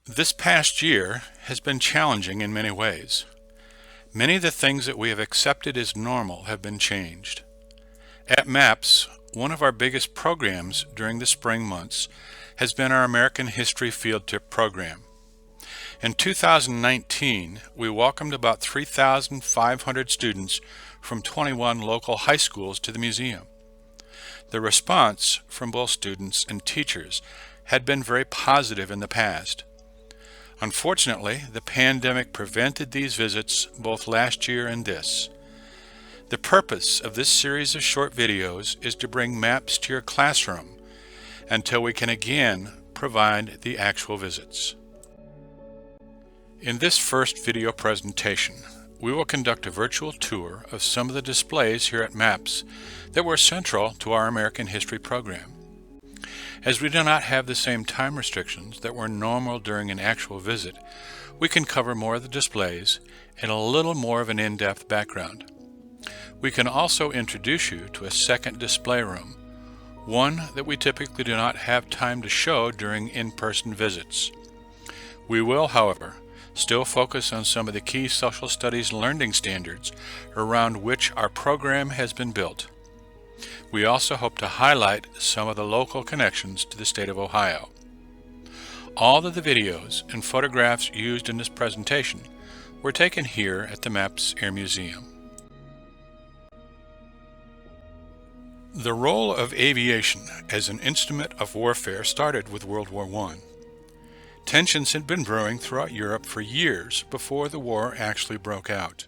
This past year has been challenging in many ways. Many of the things that we have accepted as normal have been changed. At MAPS, one of our biggest programs during the spring months has been our American History Field Trip program. In 2019, we welcomed about 3,500 students from 21 local high schools to the museum. The response from both students and teachers had been very positive in the past. Unfortunately, the pandemic prevented these visits both last year and this. The purpose of this series of short videos is to bring maps to your classroom until we can again provide the actual visits. In this first video presentation, we will conduct a virtual tour of some of the displays here at MAPS that were central to our American History program. As we do not have the same time restrictions that were normal during an actual visit, we can cover more of the displays and a little more of an in-depth background. We can also introduce you to a second display room, one that we typically do not have time to show during in-person visits. We will, however, still focus on some of the key social studies learning standards around which our program has been built. We also hope to highlight some of the local connections to the state of Ohio. All of the videos and photographs used in this presentation were taken here at the MAPS Air Museum. The role of aviation as an instrument of warfare started with World War I. Tensions had been brewing throughout Europe for years before the war actually broke out.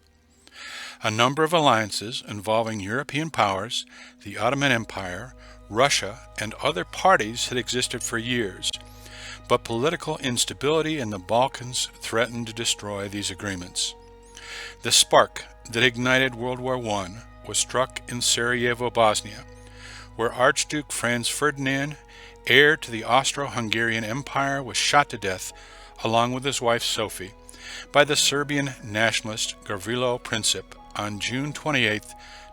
A number of alliances involving European powers, the Ottoman Empire, Russia, and other parties had existed for years, but political instability in the Balkans threatened to destroy these agreements. The spark that ignited World War I was struck in Sarajevo, Bosnia, where Archduke Franz Ferdinand, heir to the Austro-Hungarian Empire, was shot to death along with his wife Sophie by the Serbian nationalist Gavrilo Princip on June 28,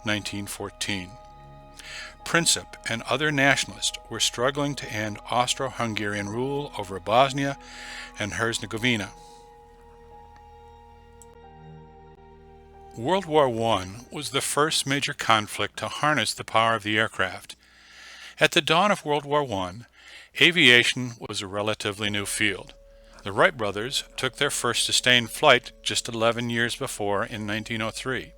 1914. Princip and other nationalists were struggling to end Austro-Hungarian rule over Bosnia and Herzegovina. World War I was the first major conflict to harness the power of the aircraft. At the dawn of World War I, aviation was a relatively new field. The Wright brothers took their first sustained flight just 11 years before in 1903.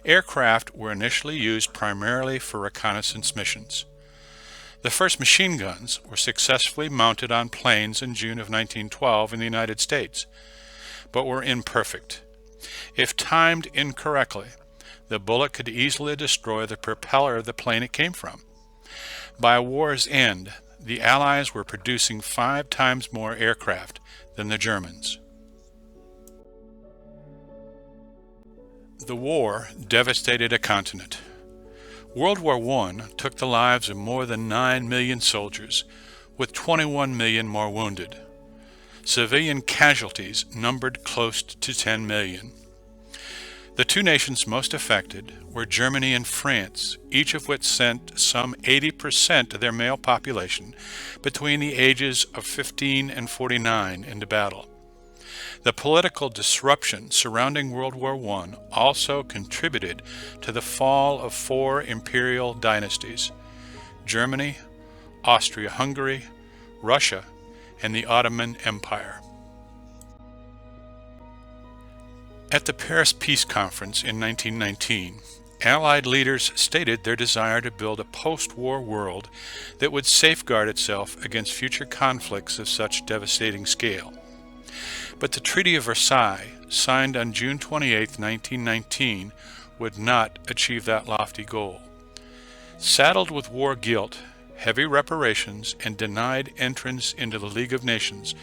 Aircraft were initially used primarily for reconnaissance missions. The first machine guns were successfully mounted on planes in June of 1912 in the United States, but were imperfect. If timed incorrectly, the bullet could easily destroy the propeller of the plane it came from. By war's end, the Allies were producing 5 times more aircraft than the Germans. The war devastated a continent. World War I took the lives of more than 9 million soldiers, with 21 million more wounded. Civilian casualties numbered close to 10 million. The two nations most affected were Germany and France, each of which sent some 80% of their male population between the ages of 15 and 49 into battle. The political disruption surrounding World War I also contributed to the fall of 4 imperial dynasties: Germany, Austria-Hungary, Russia, and the Ottoman Empire. At the Paris Peace Conference in 1919, Allied leaders stated their desire to build a post-war world that would safeguard itself against future conflicts of such devastating scale. But the Treaty of Versailles, signed on June 28, 1919, would not achieve that lofty goal. Saddled with war guilt, heavy reparations, and denied entrance into the League of Nations,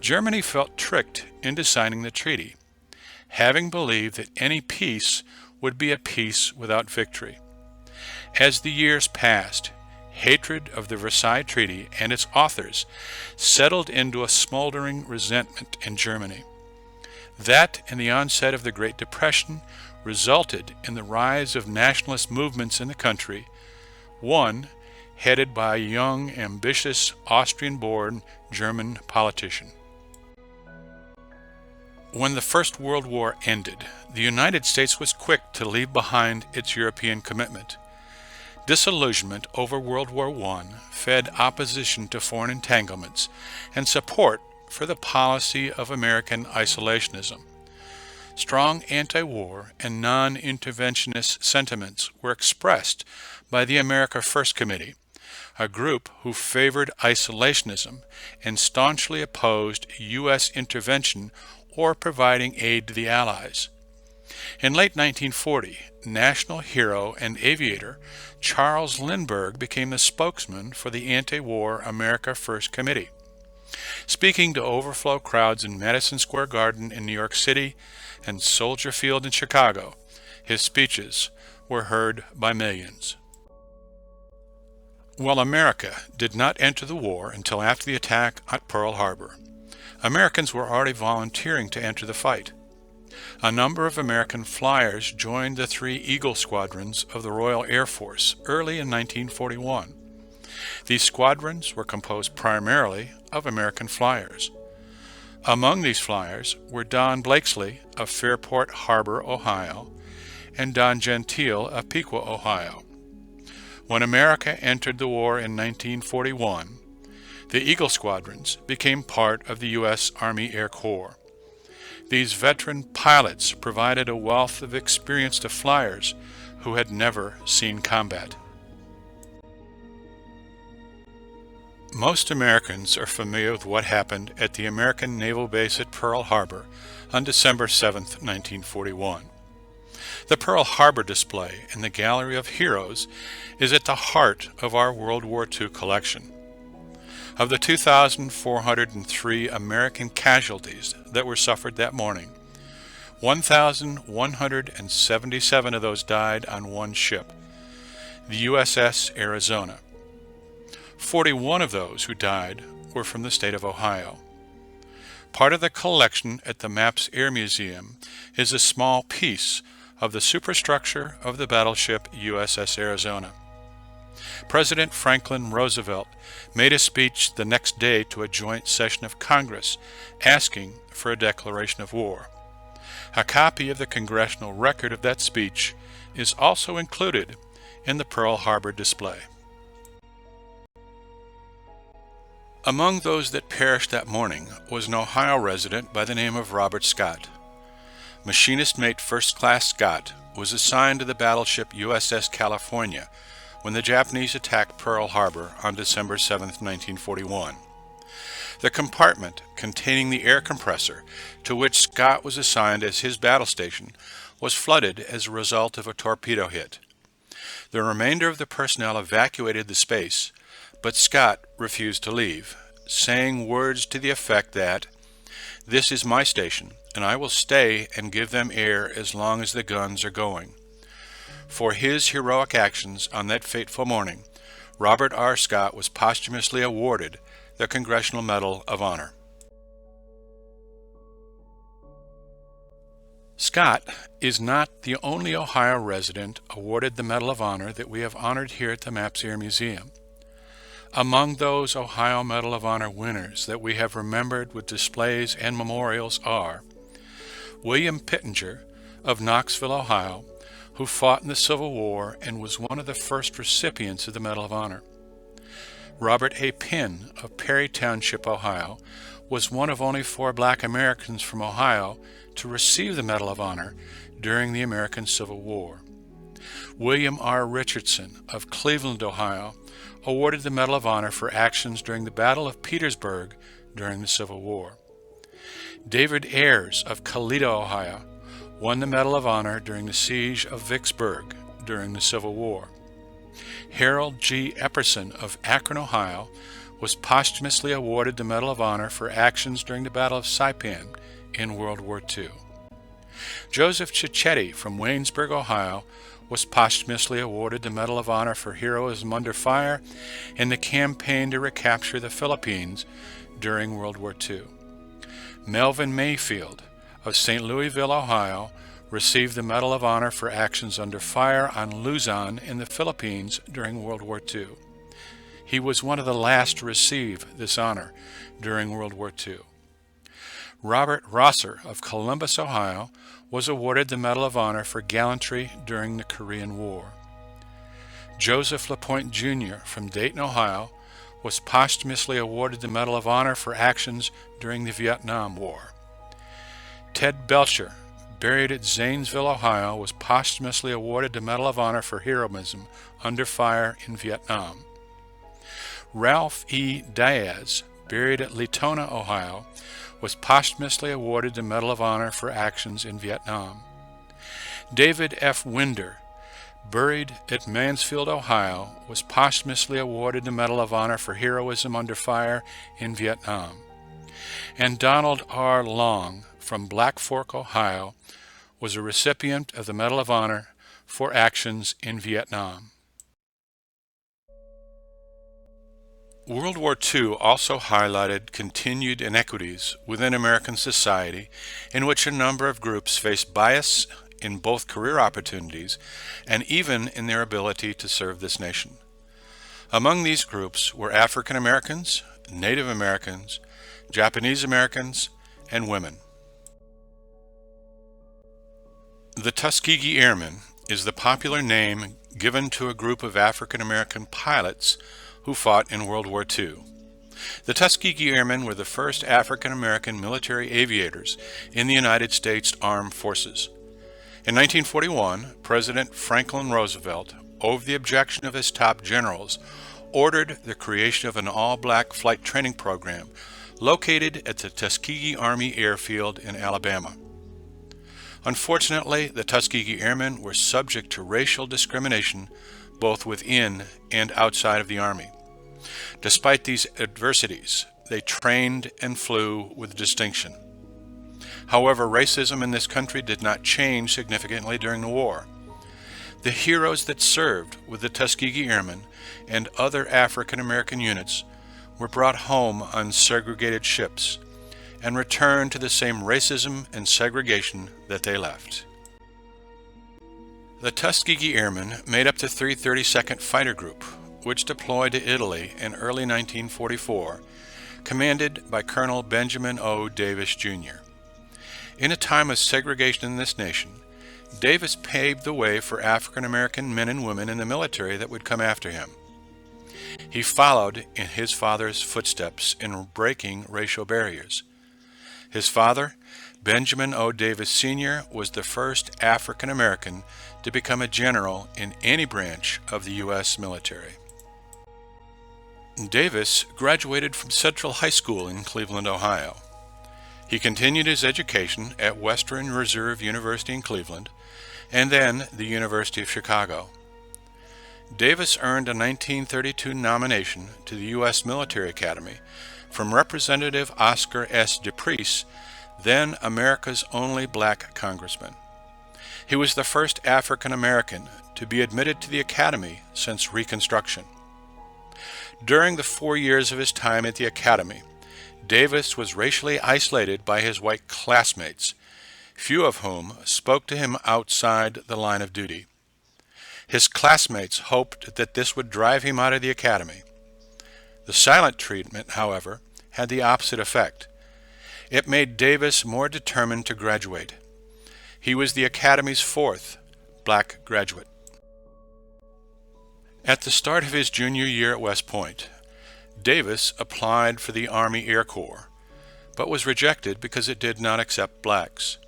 Germany felt tricked into signing the treaty, having believed that any peace would be a peace without victory. As the years passed, hatred of the Versailles Treaty and its authors settled into a smoldering resentment in Germany. That and the onset of the Great Depression resulted in the rise of nationalist movements in the country, one headed by a young, ambitious, Austrian-born German politician. When the First World War ended, the United States was quick to leave behind its European commitment. Disillusionment over World War I fed opposition to foreign entanglements and support for the policy of American isolationism. Strong anti-war and non-interventionist sentiments were expressed by the America First Committee, a group who favored isolationism and staunchly opposed U.S. intervention or providing aid to the Allies. In late 1940, national hero and aviator Charles Lindbergh became the spokesman for the anti-war America First Committee. Speaking to overflow crowds in Madison Square Garden in New York City and Soldier Field in Chicago, his speeches were heard by millions. While America did not enter the war until after the attack at Pearl Harbor, Americans were already volunteering to enter the fight. A number of American flyers joined the 3 Eagle squadrons of the Royal Air Force early in 1941. These squadrons were composed primarily of American flyers. Among these flyers were Don Blakesley of Fairport Harbor, Ohio, and Don Gentile of Piqua, Ohio. When America entered the war in 1941, the Eagle squadrons became part of the U.S. Army Air Corps. These veteran pilots provided a wealth of experience to flyers who had never seen combat. Most Americans are familiar with what happened at the American Naval Base at Pearl Harbor on December 7, 1941. The Pearl Harbor display in the Gallery of Heroes is at the heart of our World War II collection. Of the 2,403 American casualties that were suffered that morning, 1,177 of those died on one ship, the USS Arizona. 41 of those who died were from the state of Ohio. Part of the collection at the Maps Air Museum is a small piece of the superstructure of the battleship USS Arizona. President Franklin Roosevelt made a speech the next day to a joint session of Congress asking for a declaration of war. A copy of the congressional record of that speech is also included in the Pearl Harbor display. Among those that perished that morning was an Ohio resident by the name of Robert Scott. Machinist Mate First Class Scott was assigned to the battleship USS California when the Japanese attacked Pearl Harbor on December 7, 1941. The compartment containing the air compressor to which Scott was assigned as his battle station was flooded as a result of a torpedo hit. The remainder of the personnel evacuated the space, but Scott refused to leave, saying words to the effect that, "This is my station, and I will stay and give them air as long as the guns are going." For his heroic actions on that fateful morning, Robert R. Scott was posthumously awarded the Congressional Medal of Honor. Scott is not the only Ohio resident awarded the Medal of Honor that we have honored here at the Maps Air Museum. Among those Ohio Medal of Honor winners that we have remembered with displays and memorials are William Pittenger of Knoxville, Ohio, who fought in the Civil War and was one of the first recipients of the Medal of Honor. Robert A. Pinn of Perry Township, Ohio, was one of only 4 black Americans from Ohio to receive the Medal of Honor during the American Civil War. William R. Richardson of Cleveland, Ohio, awarded the Medal of Honor for actions during the Battle of Petersburg during the Civil War. David Ayers of Toledo, Ohio, won the Medal of Honor during the Siege of Vicksburg during the Civil War. Harold G. Epperson of Akron, Ohio, was posthumously awarded the Medal of Honor for actions during the Battle of Saipan in World War II. Joseph Cicchetti from Waynesburg, Ohio, was posthumously awarded the Medal of Honor for heroism under fire in the campaign to recapture the Philippines during World War II. Melvin Mayfield of St. Louisville, Ohio, received the Medal of Honor for actions under fire on Luzon in the Philippines during World War II. He was one of the last to receive this honor during World War II. Robert Rosser of Columbus, Ohio, was awarded the Medal of Honor for gallantry during the Korean War. Joseph LaPointe Jr. from Dayton, Ohio, was posthumously awarded the Medal of Honor for actions during the Vietnam War. Ted Belcher, buried at Zanesville, Ohio, was posthumously awarded the Medal of Honor for heroism under fire in Vietnam. Ralph E. Diaz, buried at Latona, Ohio, was posthumously awarded the Medal of Honor for actions in Vietnam. David F. Winder, buried at Mansfield, Ohio, was posthumously awarded the Medal of Honor for heroism under fire in Vietnam. And Donald R. Long from Black Fork, Ohio, was a recipient of the Medal of Honor for actions in Vietnam. World War II also highlighted continued inequities within American society, in which a number of groups faced bias in both career opportunities and even in their ability to serve this nation. Among these groups were African Americans, Native Americans, Japanese Americans, and women. The Tuskegee Airmen is the popular name given to a group of African American pilots who fought in World War II. The Tuskegee Airmen were the first African American military aviators in the United States Armed Forces. In 1941, President Franklin Roosevelt, over the objection of his top generals, ordered the creation of an all-black flight training program located at the Tuskegee Army Airfield in Alabama. Unfortunately, the Tuskegee Airmen were subject to racial discrimination both within and outside of the Army. Despite these adversities, they trained and flew with distinction. However, racism in this country did not change significantly during the war. The heroes that served with the Tuskegee Airmen and other African American units were brought home on segregated ships and returned to the same racism and segregation that they left. The Tuskegee Airmen made up the 332nd Fighter Group, which deployed to Italy in early 1944, commanded by Colonel Benjamin O. Davis, Jr. In a time of segregation in this nation, Davis paved the way for African American men and women in the military that would come after him. He followed in his father's footsteps in breaking racial barriers. His father, Benjamin O. Davis Sr., was the first African American to become a general in any branch of the U.S. military. Davis graduated from Central High School in Cleveland, Ohio. He continued his education at Western Reserve University in Cleveland and then the University of Chicago. Davis earned a 1932 nomination to the U.S. Military Academy from Representative Oscar S. DePriest, then America's only black congressman. He was the first African American to be admitted to the Academy since Reconstruction. During the 4 years of his time at the Academy, Davis was racially isolated by his white classmates, few of whom spoke to him outside the line of duty. His classmates hoped that this would drive him out of the Academy. The silent treatment, however, had the opposite effect. It made Davis more determined to graduate. He was the Academy's fourth black graduate. At the start of his junior year at West Point, Davis applied for the Army Air Corps, but was rejected because it did not accept blacks.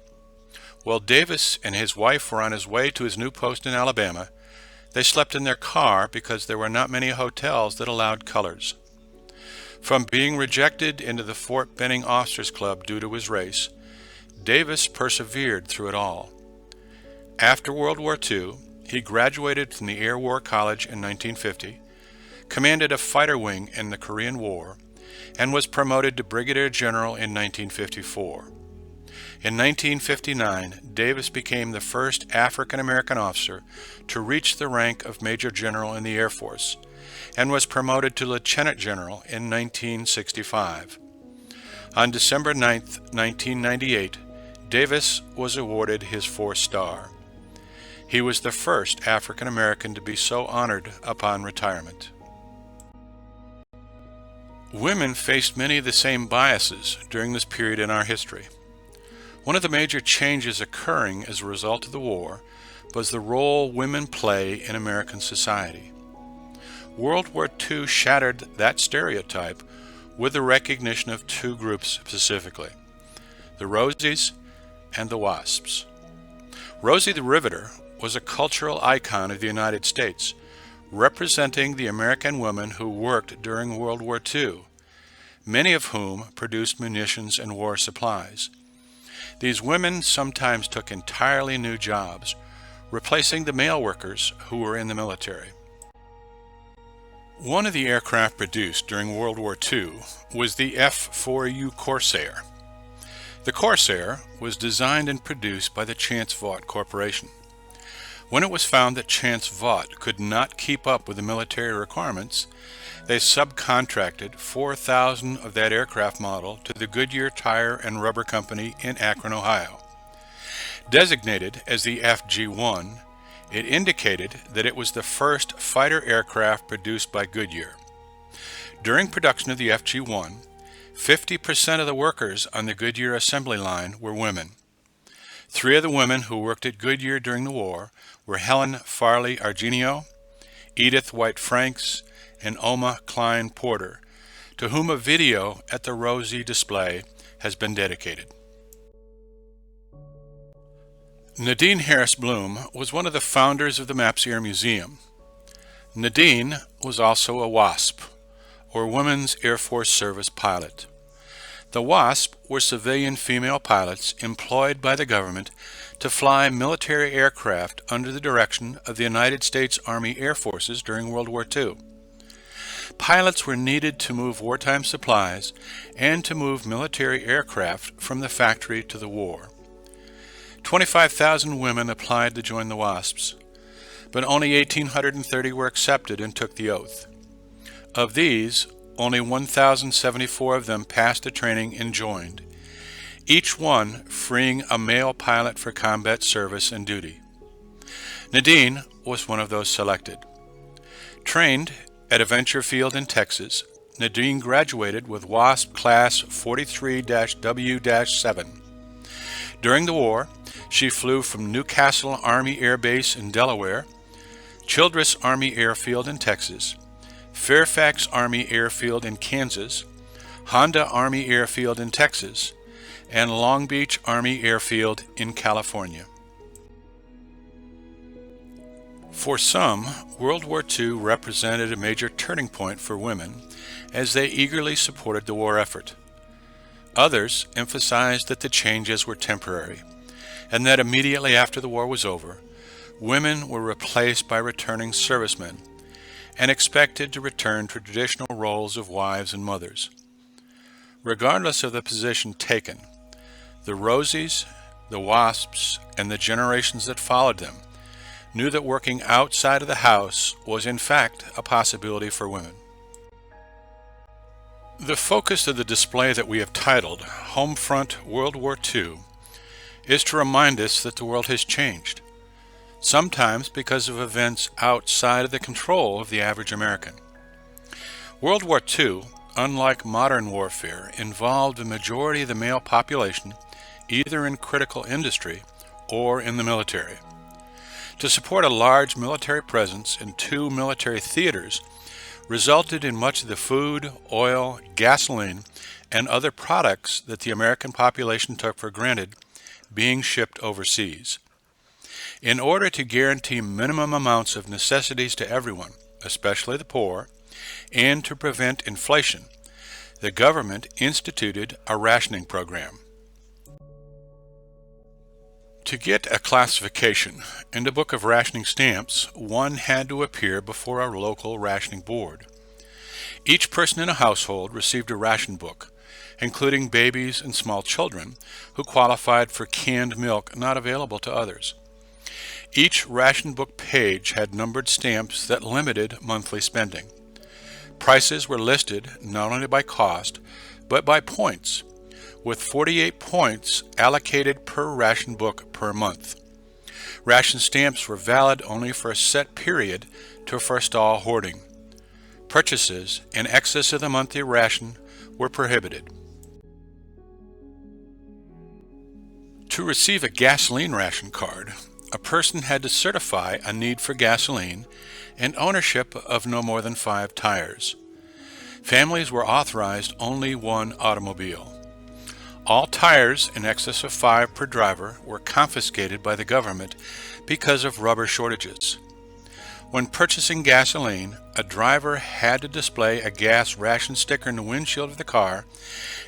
While Davis and his wife were on his way to his new post in Alabama, they slept in their car because there were not many hotels that allowed colors. From being rejected into the Fort Benning Officers Club due to his race, Davis persevered through it all. After World War II, he graduated from the Air War College in 1950, commanded a fighter wing in the Korean War, and was promoted to Brigadier General in 1954. In 1959, Davis became the first African American officer to reach the rank of Major General in the Air Force, and was promoted to Lieutenant General in 1965. On December 9, 1998, Davis was awarded his 4th star. He was the first African American to be so honored upon retirement. Women faced many of the same biases during this period in our history. One of the major changes occurring as a result of the war was the role women play in American society. World War II shattered that stereotype with the recognition of two groups specifically, the Rosies and the Wasps. Rosie the Riveter was a cultural icon of the United States, representing the American women who worked during World War II, many of whom produced munitions and war supplies. These women sometimes took entirely new jobs, replacing the male workers who were in the military. One of the aircraft produced during World War II was the F-4U Corsair. The Corsair was designed and produced by the Chance Vought Corporation. When it was found that Chance Vought could not keep up with the military requirements, they subcontracted 4,000 of that aircraft model to the Goodyear Tire and Rubber Company in Akron, Ohio. Designated as the FG-1, it indicated that it was the first fighter aircraft produced by Goodyear. During production of the FG-1, 50% of the workers on the Goodyear assembly line were women. 3 of the women who worked at Goodyear during the war were Helen Farley Argenio, Edith White Franks, and Oma Klein Porter, to whom a video at the Rosie display has been dedicated. Nadine Harris Bloom was one of the founders of the Maps Air Museum. Nadine was also a WASP, or Women's Air Force Service pilot. The WASP were civilian female pilots employed by the government to fly military aircraft under the direction of the United States Army Air Forces during World War II. Pilots were needed to move wartime supplies and to move military aircraft from the factory to the war. 25,000 women applied to join the WASPs, but only 1,830 were accepted and took the oath. Of these, only 1,074 of them passed the training and joined, each one freeing a male pilot for combat service and duty. Nadine was one of those selected. Trained at a venture field in Texas, Nadine graduated with WASP Class 43-W-7. During the war, she flew from Newcastle Army Air Base in Delaware, Childress Army Airfield in Texas, Fairfax Army Airfield in Kansas, Honda Army Airfield in Texas, and Long Beach Army Airfield in California. For some, World War II represented a major turning point for women as they eagerly supported the war effort. Others emphasized that the changes were temporary, and that immediately after the war was over, women were replaced by returning servicemen and expected to return to traditional roles of wives and mothers. Regardless of the position taken, the Rosies, the WASPs, and the generations that followed them knew that working outside of the house was in fact a possibility for women. The focus of the display that we have titled Homefront World War II is to remind us that the world has changed, sometimes because of events outside of the control of the average American. World War II, unlike modern warfare, involved the majority of the male population either in critical industry or in the military. To support a large military presence in 2 military theaters resulted in much of the food, oil, gasoline, and other products that the American population took for granted being shipped overseas. In order to guarantee minimum amounts of necessities to everyone, especially the poor, and to prevent inflation, the government instituted a rationing program. To get a classification in the book of rationing stamps, one had to appear before a local rationing board. Each person in a household received a ration book, including babies and small children who qualified for canned milk not available to others. Each ration book page had numbered stamps that limited monthly spending. Prices were listed not only by cost, but by points, with 48 points allocated per ration book per month. Ration stamps were valid only for a set period to forestall hoarding. Purchases in excess of the monthly ration were prohibited. To receive a gasoline ration card, a person had to certify a need for gasoline and ownership of no more than 5 tires. Families were authorized only 1 automobile. All tires in excess of 5 per driver were confiscated by the government because of rubber shortages. When purchasing gasoline, a driver had to display a gas ration sticker in the windshield of the car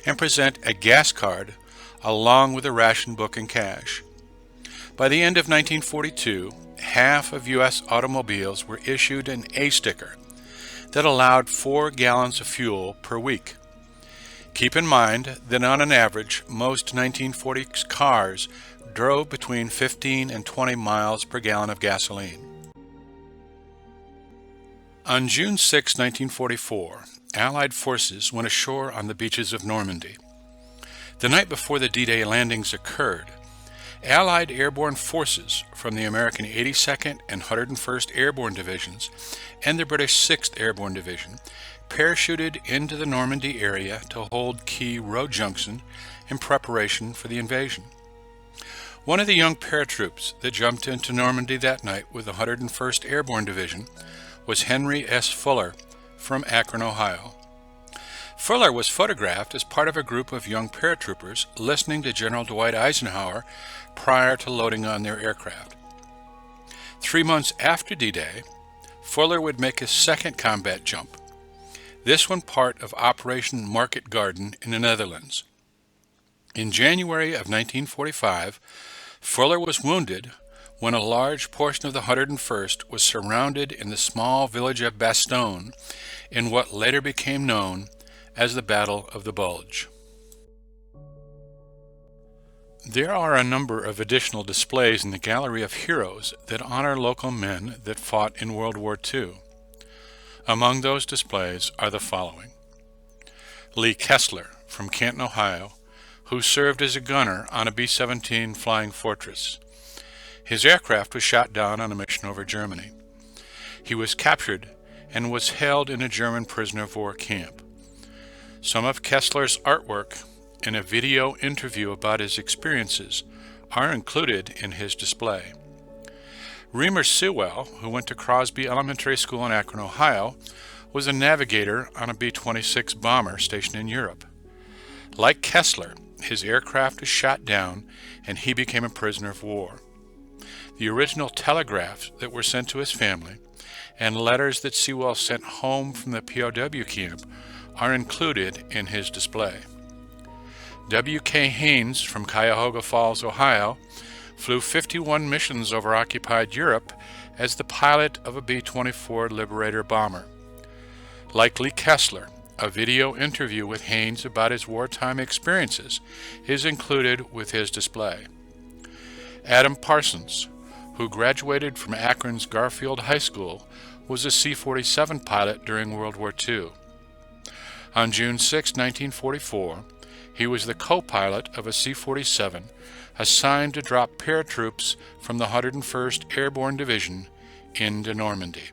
and present a gas card along with a ration book and cash. By the end of 1942, half of U.S. automobiles were issued an A sticker that allowed 4 gallons of fuel per week. Keep in mind that on an average, most 1940 cars drove between 15 and 20 miles per gallon of gasoline. On June 6, 1944, Allied forces went ashore on the beaches of Normandy. The night before the D-Day landings occurred, Allied airborne forces from the American 82nd and 101st Airborne Divisions and the British 6th Airborne Division parachuted into the Normandy area to hold key road junctions in preparation for the invasion. One of the young paratroops that jumped into Normandy that night with the 101st Airborne Division was Henry S. Fuller from Akron, Ohio. Fuller was photographed as part of a group of young paratroopers listening to General Dwight Eisenhower prior to loading on their aircraft. 3 months after D-Day, Fuller would make his second combat jump, this one part of Operation Market Garden in the Netherlands. In January of 1945, Fuller was wounded when a large portion of the 101st was surrounded in the small village of Bastogne in what later became known as the Battle of the Bulge. There are a number of additional displays in the Gallery of Heroes that honor local men that fought in World War II. Among those displays are the following: Lee Kessler from Canton, Ohio, who served as a gunner on a B-17 Flying Fortress. His aircraft was shot down on a mission over Germany. He was captured and was held in a German prisoner of war camp. Some of Kessler's artwork and a video interview about his experiences are included in his display. Reamer Sewell, who went to Crosby Elementary School in Akron, Ohio, was a navigator on a B-26 bomber stationed in Europe. Like Kessler, his aircraft was shot down and he became a prisoner of war. The original telegraphs that were sent to his family and letters that Sewell sent home from the POW camp are included in his display. W.K. Haynes from Cuyahoga Falls, Ohio, flew 51 missions over occupied Europe as the pilot of a B-24 Liberator bomber. Like Lee Kessler, a video interview with Haynes about his wartime experiences is included with his display. Adam Parsons, who graduated from Akron's Garfield High School, was a C-47 pilot during World War II. On June 6, 1944, he was the co-pilot of a C-47 assigned to drop paratroops from the 101st Airborne Division into Normandy.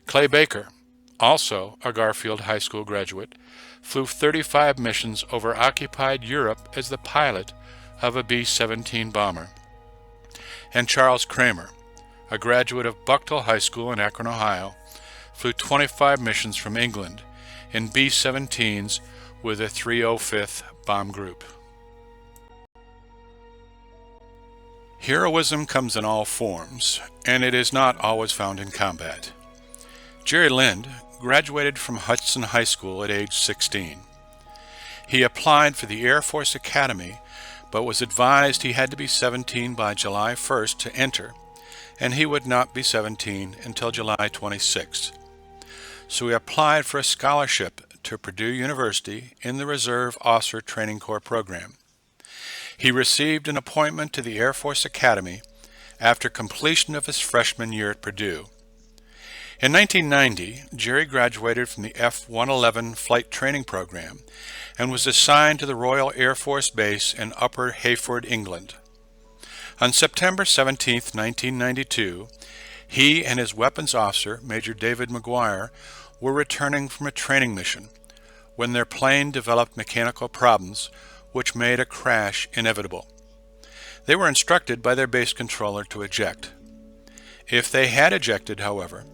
Clay Baker, also a Garfield High School graduate, flew 35 missions over occupied Europe as the pilot of a B-17 bomber. And Charles Kramer, a graduate of Bucknell High School in Akron, Ohio, flew 25 missions from England in B-17s with a 305th Bomb Group. Heroism comes in all forms, and it is not always found in combat. Jerry Lind graduated from Hudson High School at age 16. He applied for the Air Force Academy, but was advised he had to be 17 by July 1st to enter, and he would not be 17 until July 26th. So he applied for a scholarship to Purdue University in the Reserve Officer Training Corps program. He received an appointment to the Air Force Academy after completion of his freshman year at Purdue. In 1990, Jerry graduated from the F-111 Flight Training Program and was assigned to the Royal Air Force Base in Upper Hayford, England. On September 17, 1992, he and his weapons officer, Major David McGuire, were returning from a training mission when their plane developed mechanical problems which made a crash inevitable. They were instructed by their base controller to eject. If they had ejected, however,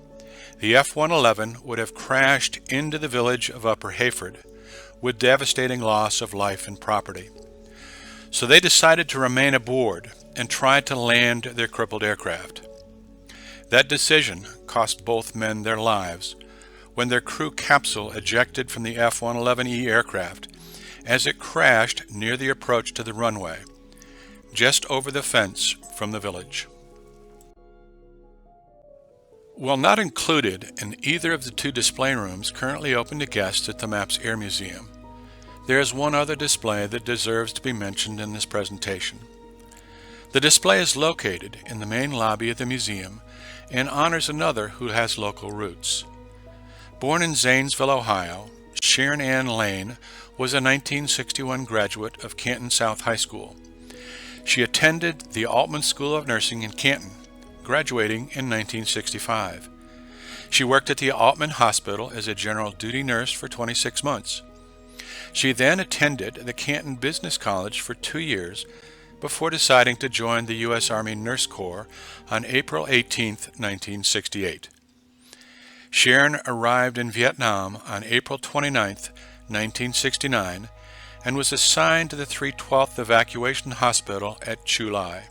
the F-111 would have crashed into the village of Upper Hayford with devastating loss of life and property. So they decided to remain aboard and try to land their crippled aircraft. That decision cost both men their lives when their crew capsule ejected from the F-111E aircraft as it crashed near the approach to the runway, just over the fence from the village. While not included in either of the two display rooms currently open to guests at the MAPS Air Museum, there is one other display that deserves to be mentioned in this presentation. The display is located in the main lobby of the museum and honors another who has local roots. Born in Zanesville, Ohio, Sharon Ann Lane was a 1961 graduate of Canton South High School. She attended the Altman School of Nursing in Canton, graduating in 1965. She worked at the Altman Hospital as a general duty nurse for 26 months. She then attended the Canton Business College for 2 years before deciding to join the U.S. Army Nurse Corps on April 18, 1968. Sharon arrived in Vietnam on April 29, 1969, and was assigned to the 312th Evacuation Hospital at Chu Lai.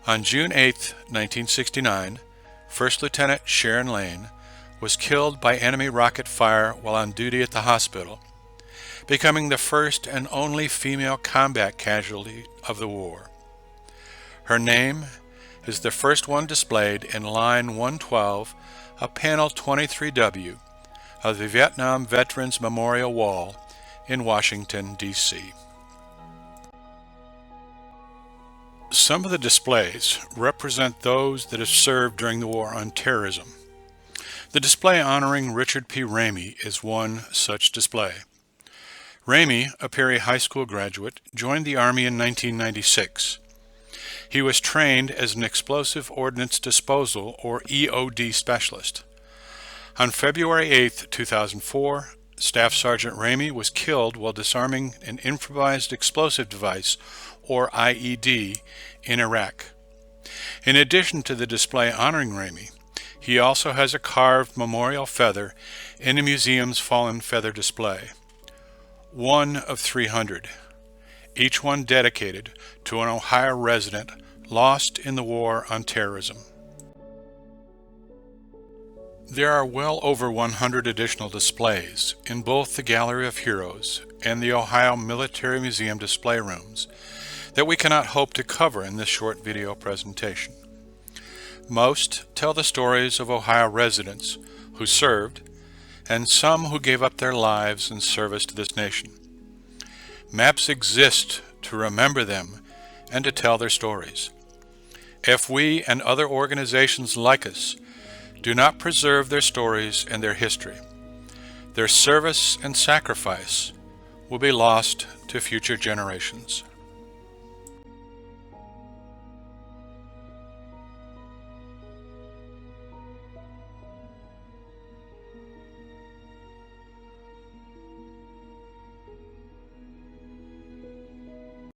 On June 8, 1969, First Lieutenant Sharon Lane was killed by enemy rocket fire while on duty at the hospital, becoming the first and only female combat casualty of the war. Her name is the first one displayed in Line 112 of Panel 23W of the Vietnam Veterans Memorial Wall in Washington, D.C. Some of the displays represent those that have served during the War on Terrorism. The display honoring Richard P. Ramey is one such display. Ramey, a Perry High School graduate, joined the Army in 1996. He was trained as an Explosive Ordnance Disposal, or EOD, specialist. On February 8, 2004, Staff Sergeant Ramey was killed while disarming an improvised explosive device, or IED, in Iraq. In addition to the display honoring Ramey, he also has a carved memorial feather in the museum's Fallen Feather display. One of 300, each one dedicated to an Ohio resident lost in the War on Terrorism. There are well over 100 additional displays in both the Gallery of Heroes and the Ohio Military Museum display rooms that we cannot hope to cover in this short video presentation. Most tell the stories of Ohio residents who served and some who gave up their lives in service to this nation. Maps exist to remember them and to tell their stories. If we and other organizations like us do not preserve their stories and their history, their service and sacrifice will be lost to future generations.